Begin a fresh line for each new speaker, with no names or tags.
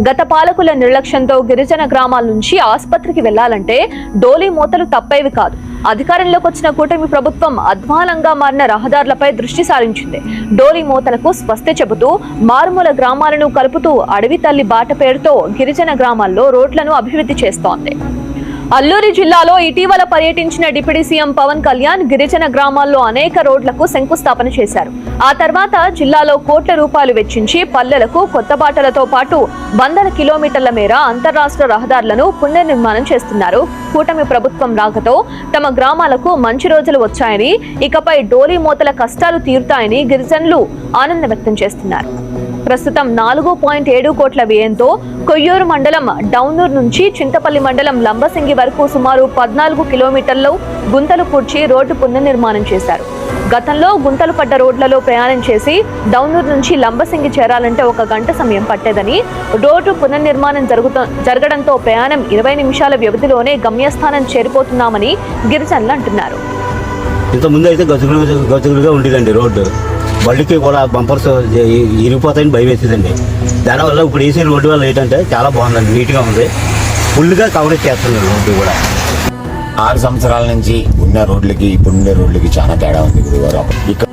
గత పాలకుల నిర్లక్ష్యంతో గిరిజన గ్రామాల నుంచి ఆసుపత్రికి వెళ్లాలంటే డోలీ మూతలు తప్పేవి కాదు. అధికారంలోకి వచ్చిన కూటమి ప్రభుత్వం అధ్వానంగా మారిన రహదారులపై దృష్టి సారించింది. డోలీ మూతలకు స్వస్తి చెబుతూ మారుమూల గ్రామాలను కలుపుతూ అడవి తల్లి బాట పేరుతో గిరిజన గ్రామాల్లో రోడ్లను అభివృద్ధి చేస్తోంది. అల్లూరి జిల్లాలో ఇటీవల పర్యటించిన డిప్యూటీ సీఎం పవన్ కళ్యాణ్ గిరిజన గ్రామాల్లో అనేక రోడ్లకు శంకుస్థాపన చేశారు. ఆ తర్వాత జిల్లాలో కోట్ల రూపాయలు వెచ్చించి పల్లెలకు కొత్త బాటలతో పాటు వందల కిలోమీటర్ల మేర అంతర్రాష్ట్ర రహదారులను పునర్నిర్మాణం చేస్తున్నారు. కూటమి ప్రభుత్వం రాకతో తమ గ్రామాలకు మంచి రోజులు వచ్చాయని, ఇకపై డోలీ మూతల కష్టాలు తీరుతాయని గిరిజనులు ఆనందం వ్యక్తం చేస్తున్నారు. ప్రస్తుతం 4.7 కోట్ల వ్యయంతో కొయ్యూరు మండలం డౌనూర్ నుంచి చింతపల్లి మండలం లంబసింగి వరకు సుమారు 14 కిలోమీటర్లు గుంతలు పూడ్చి రోడ్డు పునర్నిర్మాణం చేశారు. గతంలో గుంతలు పడ్డ రోడ్లలో ప్రయాణం చేసి డౌనూర్ నుంచి లంబసింగి చేరాలంటే 1 గంట సమయం పట్టేదని, రోడ్డు పునర్నిర్మాణం జరగడంతో ప్రయాణం 20 నిమిషాల వ్యవధిలోనే గమ్యస్థానం చేరిపోతున్నామని గిరిజనులు అంటున్నారు.
ఇంతకుముందు అయితే గతులుగా ఉండేదండి రోడ్డు, బళ్ళకి కూడా బంపర్స్ ఇరిగిపోతాయని భయం వేసేదండి. దానివల్ల ఇప్పుడు వేసే రోడ్డు వల్ల ఏంటంటే చాలా బాగుందండి, నీట్గా ఉంది, ఫుల్గా కవరేజ్ చేస్తుంది రోడ్డు కూడా.
6 సంవత్సరాల నుంచి ఉన్న రోడ్లకి ఇప్పుడుండే రోడ్లకి చాలా తేడా ఉంది. ఇక్కడ